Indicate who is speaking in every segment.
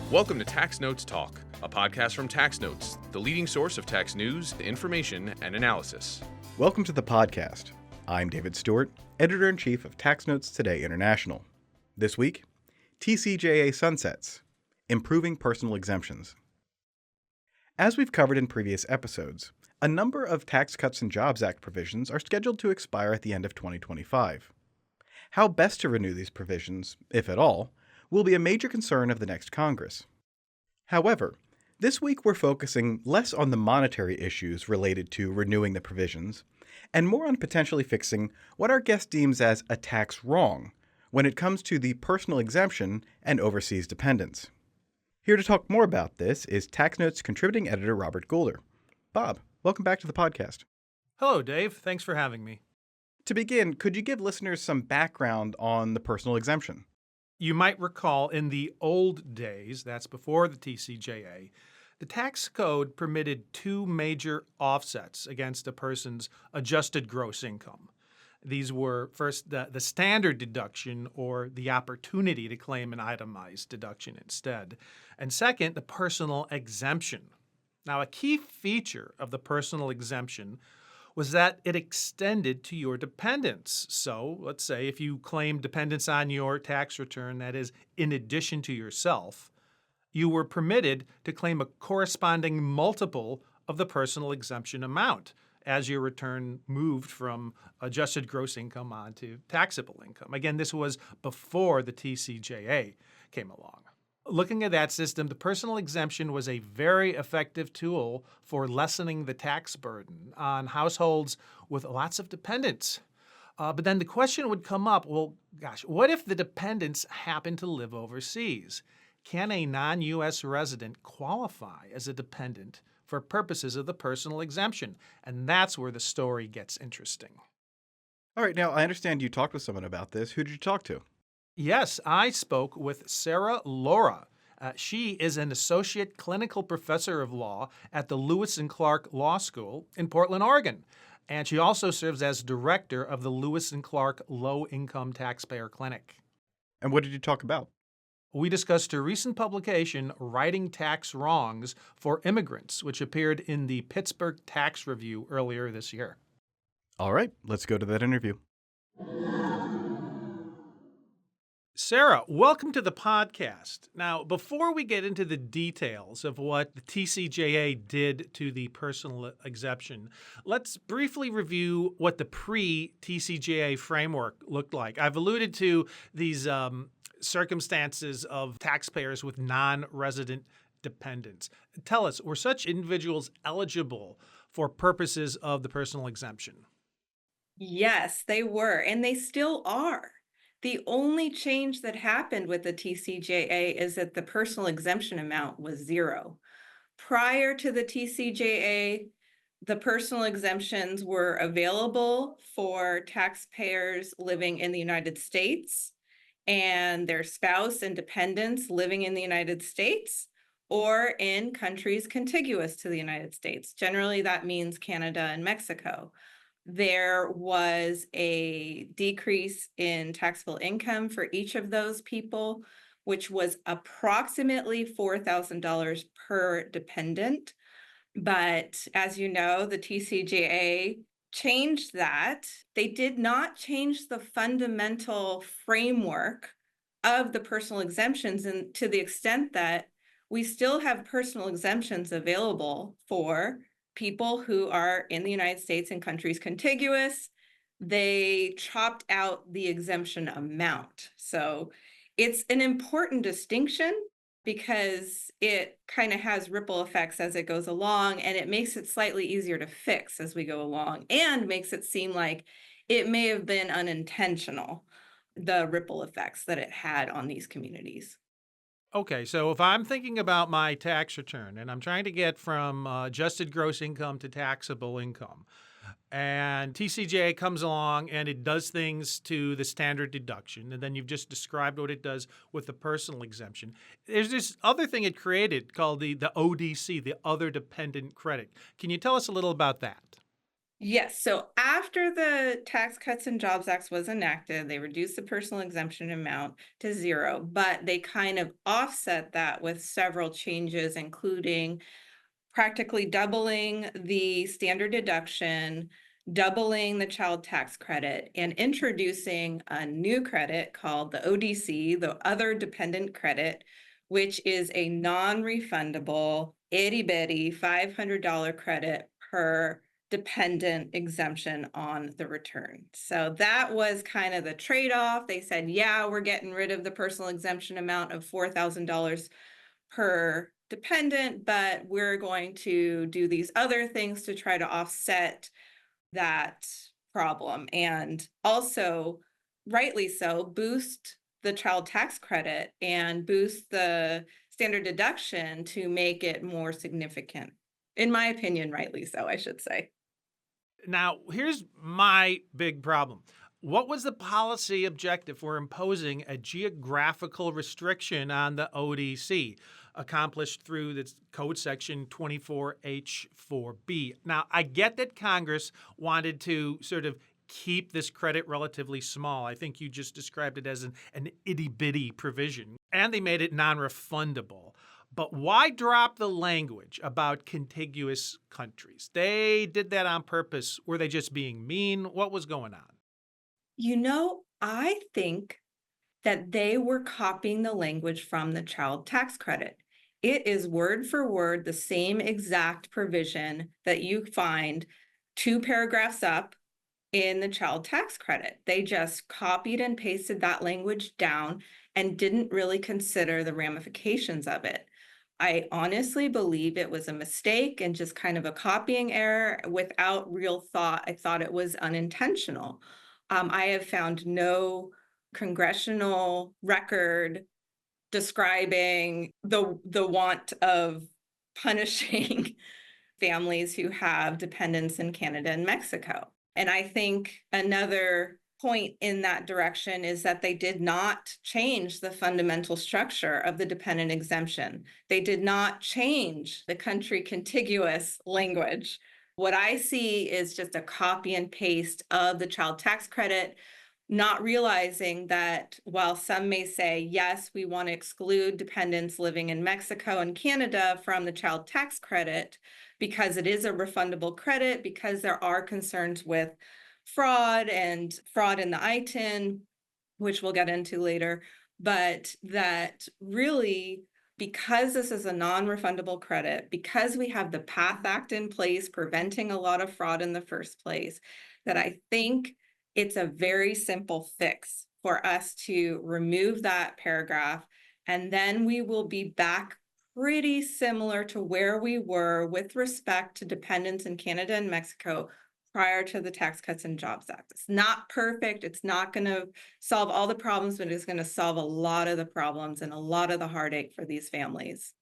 Speaker 1: Welcome to Tax Notes Talk, a podcast from Tax Notes, the leading source of tax news, information, and analysis.
Speaker 2: Welcome to the podcast. I'm David Stewart, Editor-in-Chief of Tax Notes Today International. This week, TCJA sunsets, improving personal exemptions. As we've covered in previous episodes, a number of Tax Cuts and Jobs Act provisions are scheduled to expire at the end of 2025. How best to renew these provisions, if at all, will be a major concern of the next Congress. However, this week we're focusing less on the monetary issues related to renewing the provisions, and more on potentially fixing what our guest deems as a tax wrong when it comes to the personal exemption and overseas dependents. Here to talk more about this is Tax Notes contributing editor Robert Goulder. Bob, welcome back to the podcast.
Speaker 3: Hello, Dave. Thanks for having me.
Speaker 2: To begin, could you give listeners some background on the personal exemption?
Speaker 3: You might recall in the old days, that's before the TCJA, the tax code permitted two major offsets against a person's adjusted gross income. These were first the standard deduction, or the opportunity to claim an itemized deduction instead, and second, the personal exemption. Now, a key feature of the personal exemption was that it extended to your dependents. So let's say if you claim dependents on your tax return, that is, in addition to yourself, you were permitted to claim a corresponding multiple of the personal exemption amount as your return moved from adjusted gross income onto taxable income. Again, this was before the TCJA came along. Looking at that system, the personal exemption was a very effective tool for lessening the tax burden on households with lots of dependents. But then the question would come up, well, gosh, what if the dependents happen to live overseas? Can a non-U.S. resident qualify as a dependent for purposes of the personal exemption? And that's where the story gets interesting.
Speaker 2: All right, now I understand you talked with someone about this. Who did you talk to?
Speaker 3: Yes, I spoke with Sarah Lora. She is an associate clinical professor of law at the Lewis and Clark Law School in Portland, Oregon. And she also serves as director of the Lewis and Clark Low Income Taxpayer Clinic.
Speaker 2: And what did you talk about?
Speaker 3: We discussed her recent publication, Righting Tax Wrongs for Immigrants, which appeared in the Pittsburgh Tax Review earlier this year.
Speaker 2: All right, let's go to that interview.
Speaker 3: Sarah, welcome to the podcast. Now, before we get into the details of what the TCJA did to the personal exemption, let's briefly review what the pre-TCJA framework looked like. I've alluded to these circumstances of taxpayers with non-resident dependents. Tell us, were such individuals eligible for purposes of the personal exemption?
Speaker 4: Yes, they were, and they still are. The only change that happened with the TCJA is that the personal exemption amount was zero. Prior to the TCJA, the personal exemptions were available for taxpayers living in the United States and their spouse and dependents living in the United States or in countries contiguous to the United States. Generally, that means Canada and Mexico. There was a decrease in taxable income for each of those people, which was approximately $4,000 per dependent. But as you know, the TCJA changed that. They did not change the fundamental framework of the personal exemptions, and to the extent that we still have personal exemptions available for people who are in the United States and countries contiguous. They chopped out the exemption amount. So it's an important distinction because it kind of has ripple effects as it goes along, and it makes it slightly easier to fix as we go along and makes it seem like it may have been unintentional, the ripple effects that it had on these communities.
Speaker 3: Okay, so if I'm thinking about my tax return and I'm trying to get from adjusted gross income to taxable income, and TCJA comes along and it does things to the standard deduction, and then you've just described what it does with the personal exemption. There's this other thing it created called the ODC, the Other Dependent Credit. Can you tell us a little about that?
Speaker 4: Yes. So after the Tax Cuts and Jobs Act was enacted, they reduced the personal exemption amount to zero, but they kind of offset that with several changes, including practically doubling the standard deduction, doubling the child tax credit, and introducing a new credit called the ODC, the Other Dependent Credit, which is a non-refundable, itty-bitty $500 credit per dependent exemption on the return. So that was kind of the trade-off. They said, yeah, we're getting rid of the personal exemption amount of $4,000 per dependent, but we're going to do these other things to try to offset that problem. And also, rightly so, boost the child tax credit and boost the standard deduction to make it more significant. In my opinion, rightly so, I should say.
Speaker 3: Now, here's my big problem. What was the policy objective for imposing a geographical restriction on the ODC, accomplished through the Code Section 24H4B? Now, I get that Congress wanted to sort of keep this credit relatively small. I think you just described it as an itty-bitty provision, and they made it non-refundable. But why drop the language about contiguous countries? They did that on purpose. Were they just being mean? What was going on?
Speaker 4: I think that they were copying the language from the child tax credit. It is word for word the same exact provision that you find 2 paragraphs up in the child tax credit. They just copied and pasted that language down and didn't really consider the ramifications of it. I honestly believe it was a mistake and just kind of a copying error without real thought. I thought it was unintentional. I have found no congressional record describing the want of punishing families who have dependents in Canada and Mexico. And I think another point in that direction is that they did not change the fundamental structure of the dependent exemption. They did not change the country contiguous language. What I see is just a copy and paste of the child tax credit, not realizing that while some may say, yes, we want to exclude dependents living in Mexico and Canada from the child tax credit because it is a refundable credit, because there are concerns with fraud and fraud in the ITIN, which we'll get into later, but that really, because this is a non-refundable credit, because we have the PATH Act in place preventing a lot of fraud in the first place, that I think it's a very simple fix for us to remove that paragraph, and then we will be back pretty similar to where we were with respect to dependents in Canada and Mexico prior to the Tax Cuts and Jobs Act. It's not perfect. It's not going to solve all the problems, but it's going to solve a lot of the problems and a lot of the heartache for these families.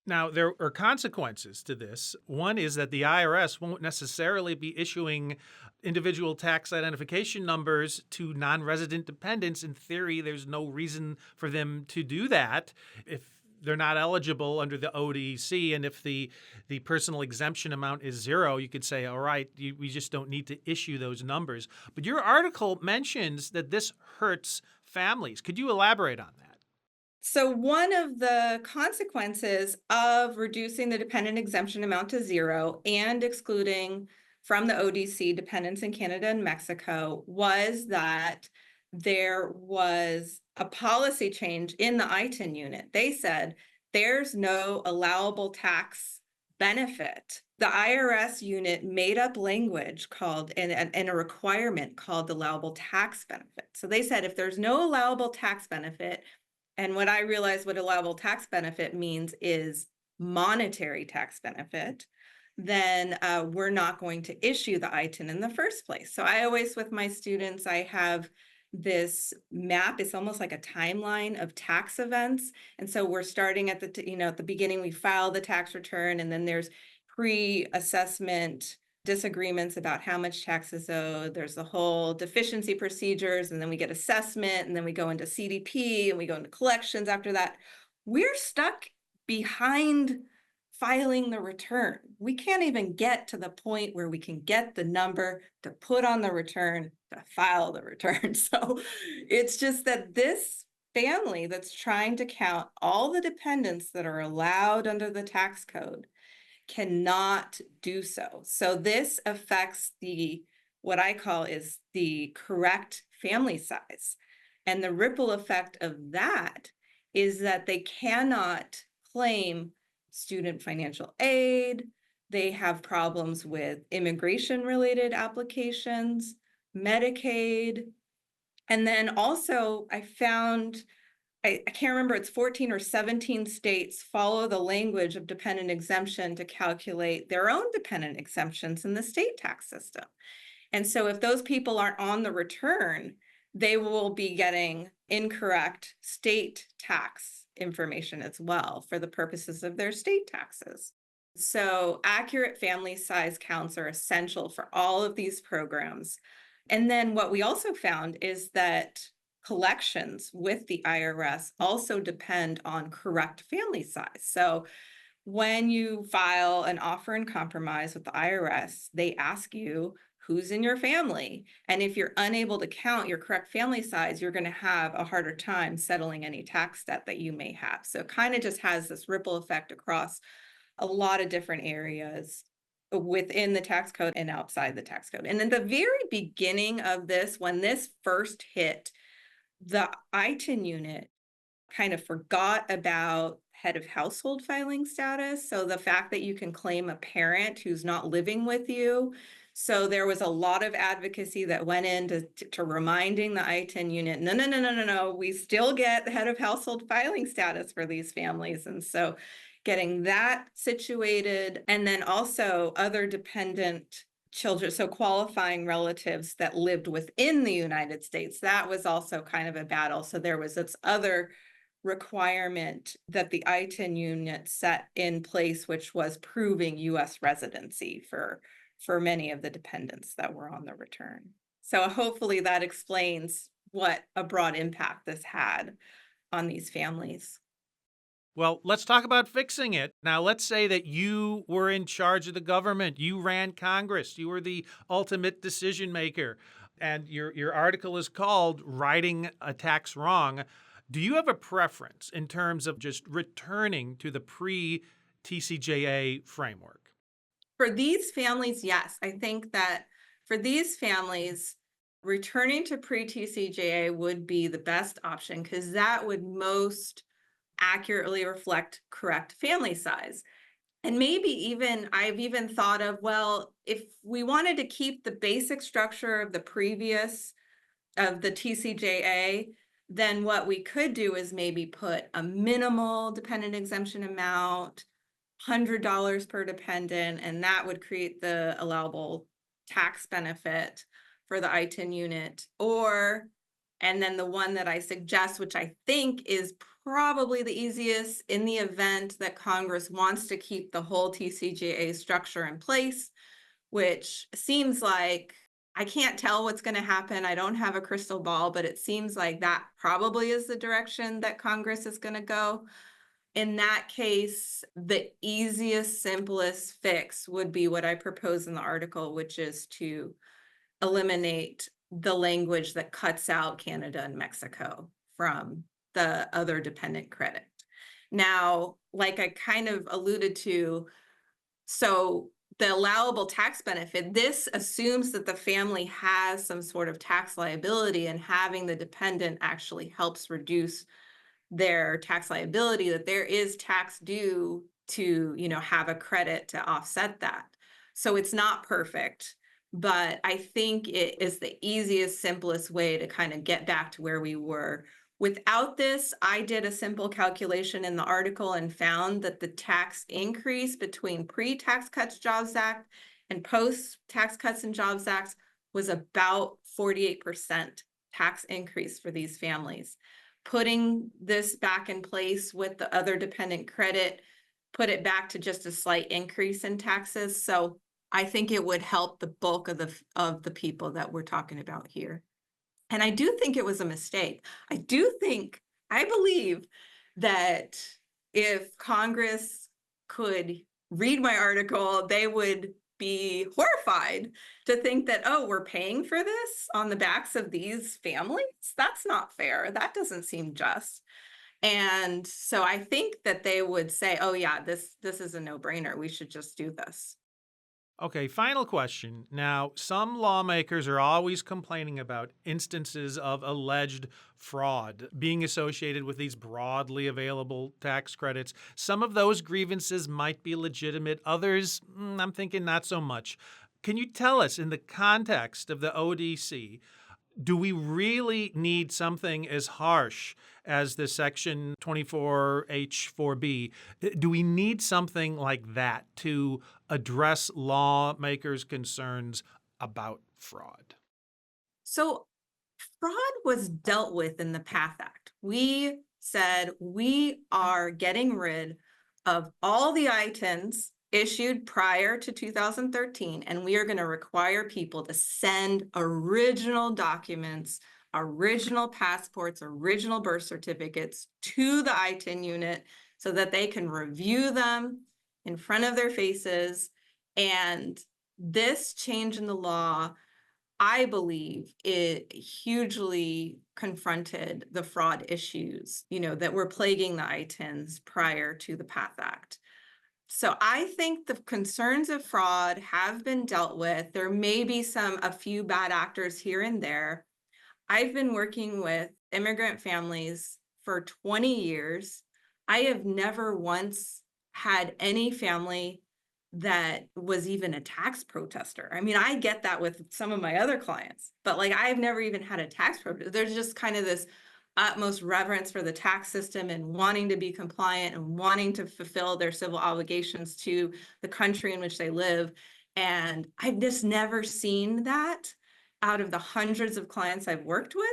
Speaker 3: Now, there are consequences to this. One is that the IRS won't necessarily be issuing individual tax identification numbers to non-resident dependents. In theory, there's no reason for them to do that if they're not eligible under the ODC. And if the personal exemption amount is zero, you could say, all right, we just don't need to issue those numbers. But your article mentions that this hurts families. Could you elaborate on that?
Speaker 4: So one of the consequences of reducing the dependent exemption amount to zero and excluding from the ODC dependents in Canada and Mexico was that there was a policy change in the ITIN unit. They said there's no allowable tax benefit. The IRS unit made up language called and a requirement called the allowable tax benefit. So they said if there's no allowable tax benefit, and what I realized what allowable tax benefit means is monetary tax benefit, then we're not going to issue the ITIN in the first place. So I always, with my students, I have this map. It's almost like a timeline of tax events. And so we're starting at at the beginning, we file the tax return, and then there's pre-assessment disagreements about how much tax is owed. There's the whole deficiency procedures, and then we get assessment, and then we go into CDP, and we go into collections after that. We're stuck behind filing the return. We can't even get to the point where we can get the number to put on the return to file the return. So it's just that this family that's trying to count all the dependents that are allowed under the tax code cannot do so. So this affects what I call is the correct family size. And the ripple effect of that is that they cannot claim student financial aid. They have problems with immigration related applications, Medicaid. And then also I found, I can't remember, it's 14 or 17 states follow the language of dependent exemption to calculate their own dependent exemptions in the state tax system. And so if those people aren't on the return, they will be getting incorrect state tax information as well for the purposes of their state taxes. So accurate family size counts are essential for all of these programs. And then what we also found is that collections with the IRS also depend on correct family size. So when you file an offer in compromise with the IRS, they ask you who's in your family. And if you're unable to count your correct family size, you're going to have a harder time settling any tax debt that you may have. So it kind of just has this ripple effect across a lot of different areas within the tax code and outside the tax code. And in the very beginning of this, when this first hit, the ITIN unit kind of forgot about head of household filing status. So the fact that you can claim a parent who's not living with you. So there was a lot of advocacy that went into reminding the ITIN unit, no, we still get the head of household filing status for these families. And so getting that situated, and then also other dependent children, so qualifying relatives that lived within the United States, that was also kind of a battle. So there was this other requirement that the ITIN unit set in place, which was proving U.S. residency for many of the dependents that were on the return. So hopefully that explains what a broad impact this had on these families.
Speaker 3: Well, let's talk about fixing it. Now, let's say that you were in charge of the government. You ran Congress. You were the ultimate decision maker. And your article is called Righting a Tax Wrong. Do you have a preference in terms of just returning to the pre-TCJA framework?
Speaker 4: For these families, yes. I think that for these families, returning to pre-TCJA would be the best option because that would most accurately reflect correct family size. And maybe even, I've even thought of, well, if we wanted to keep the basic structure of the TCJA, then what we could do is maybe put a minimal dependent exemption amount, $100 per dependent, and that would create the allowable tax benefit for the ITIN unit. And then the one that I suggest, which I think is probably the easiest in the event that Congress wants to keep the whole TCJA structure in place, which seems like, I can't tell what's going to happen. I don't have a crystal ball, but it seems like that probably is the direction that Congress is going to go. In that case, the easiest, simplest fix would be what I propose in the article, which is to eliminate the language that cuts out Canada and Mexico from the other dependent credit. Now, like I kind of alluded to, so the allowable tax benefit, this assumes that the family has some sort of tax liability, and having the dependent actually helps reduce their tax liability, that there is tax due to, have a credit to offset that. So it's not perfect, but I think it is the easiest, simplest way to kind of get back to where we were. Without this, I did a simple calculation in the article and found that the tax increase between pre-Tax Cuts Jobs Act and post-Tax Cuts and Jobs Act was about 48% tax increase for these families. Putting this back in place with the other dependent credit put it back to just a slight increase in taxes. So I think it would help the bulk of the people that we're talking about here. And I do think it was a mistake. I believe that if Congress could read my article, they would be horrified to think that, oh, we're paying for this on the backs of these families? That's not fair. That doesn't seem just. And so I think that they would say, oh yeah, this is a no-brainer. We should just do this.
Speaker 3: Okay, final question. Now, some lawmakers are always complaining about instances of alleged fraud being associated with these broadly available tax credits. Some of those grievances might be legitimate. Others, I'm thinking not so much. Can you tell us, in the context of the ODC, do we really need something as harsh as the Section 24H4B? Do we need something like that to address lawmakers' concerns about fraud?
Speaker 4: So fraud was dealt with in the PATH Act. We said we are getting rid of all the ITINs issued prior to 2013, and we are going to require people to send original documents, original passports, original birth certificates to the ITIN unit so that they can review them in front of their faces. And this change in the law, I believe, it hugely confronted the fraud issues, that were plaguing the ITINs prior to the PATH Act. So I think the concerns of fraud have been dealt with. There may be a few bad actors here and there. I've been working with immigrant families for 20 years. I have never once had any family that was even a tax protester. I mean, I get that with some of my other clients, but I've never even had a tax protester. There's just kind of this utmost reverence for the tax system and wanting to be compliant and wanting to fulfill their civil obligations to the country in which they live. And I've just never seen that out of the hundreds of clients I've worked with.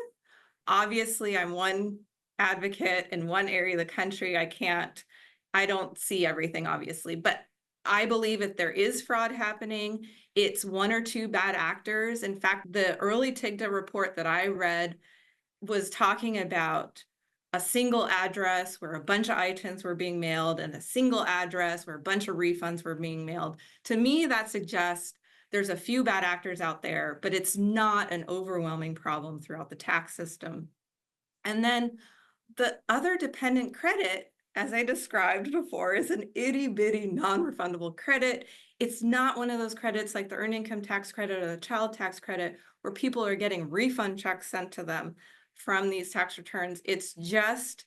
Speaker 4: Obviously, I'm one advocate in one area of the country. I don't see everything, obviously, but I believe if there is fraud happening, it's one or two bad actors. In fact, the early TIGTA report that I read was talking about a single address where a bunch of ITINs were being mailed and a single address where a bunch of refunds were being mailed. To me, that suggests there's a few bad actors out there, but it's not an overwhelming problem throughout the tax system. And then the other dependent credit, as I described before, is an itty-bitty non-refundable credit. It's not one of those credits like the earned income tax credit or the child tax credit where people are getting refund checks sent to them from these tax returns. It's just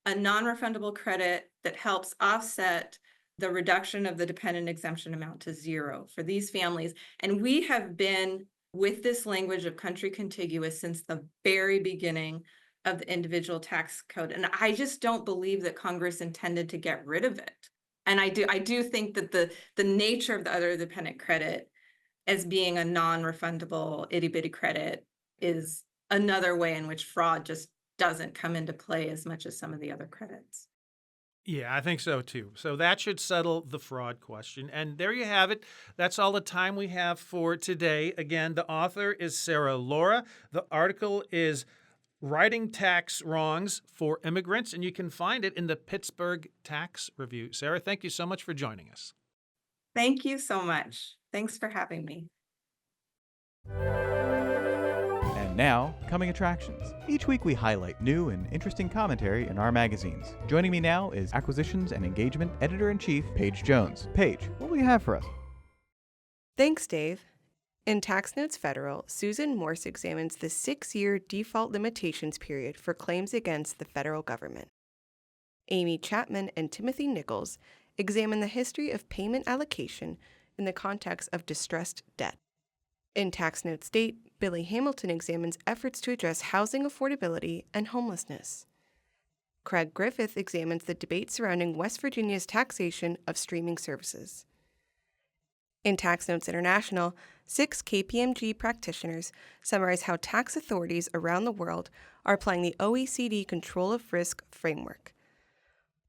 Speaker 4: a non-refundable credit that helps offset the reduction of the dependent exemption amount to zero for these families. And we have been with this language of country contiguous since the very beginning of the individual tax code. And I just don't believe that Congress intended to get rid of it. And I do think that the nature of the other dependent credit as being a non-refundable itty-bitty credit is another way in which fraud just doesn't come into play as much as some of the other credits.
Speaker 3: Yeah, I think so too. So that should settle the fraud question. And there you have it. That's all the time we have for today. Again, the author is Sarah Lora. The article is Righting Tax Wrongs for Immigrants, and you can find it in the Pittsburgh Tax Review. Sarah, thank you so much for joining us.
Speaker 4: Thank you so much. Thanks for having me.
Speaker 2: And now, coming attractions. Each week we highlight new and interesting commentary in our magazines. Joining me now is Acquisitions and Engagement Editor-in-Chief, Paige Jones. Paige, what will you have for us?
Speaker 5: Thanks, Dave. In Tax Notes Federal, Susan Morse examines the 6-year default limitations period for claims against the federal government. Amy Chapman and Timothy Nichols examine the history of payment allocation in the context of distressed debt. In Tax Notes State, Billy Hamilton examines efforts to address housing affordability and homelessness. Craig Griffith examines the debate surrounding West Virginia's taxation of streaming services. In Tax Notes International, 6 KPMG practitioners summarize how tax authorities around the world are applying the OECD Control of Risk framework.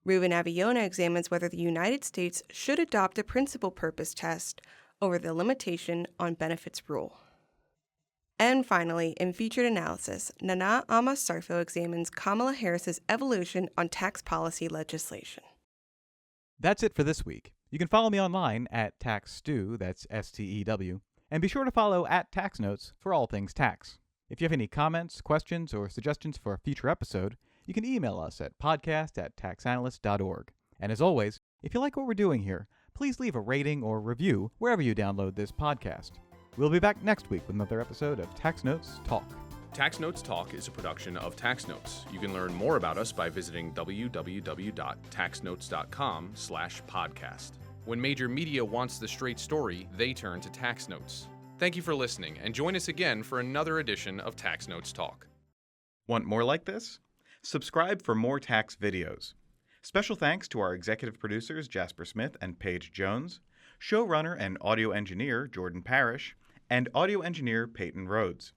Speaker 5: Ruben Aviona examines whether the United States should adopt a principal purpose test over the limitation on benefits rule. And finally, in featured analysis, Nana Ama-Sarfo examines Kamala Harris's evolution on tax policy legislation.
Speaker 2: That's it for this week.
Speaker 6: You can follow me online at TaxStew, that's STEW, and be sure to follow at TaxNotes for all things tax. If you have any comments, questions, or suggestions for a future episode, you can email us at podcast@taxanalyst.org. And as always, if you like what we're doing here, please leave a rating or review wherever you download this podcast. We'll be back next week with another episode of Tax Notes Talk.
Speaker 1: Tax Notes Talk is a production of Tax Notes. You can learn more about us by visiting www.taxnotes.com/podcast. When major media wants the straight story, they turn to Tax Notes. Thank you for listening, and join us again for another edition of Tax Notes Talk.
Speaker 2: Want more like this? Subscribe for more tax videos. Special thanks to our executive producers Jasper Smith and Paige Jones, showrunner and audio engineer Jordan Parrish, and audio engineer Peyton Rhodes.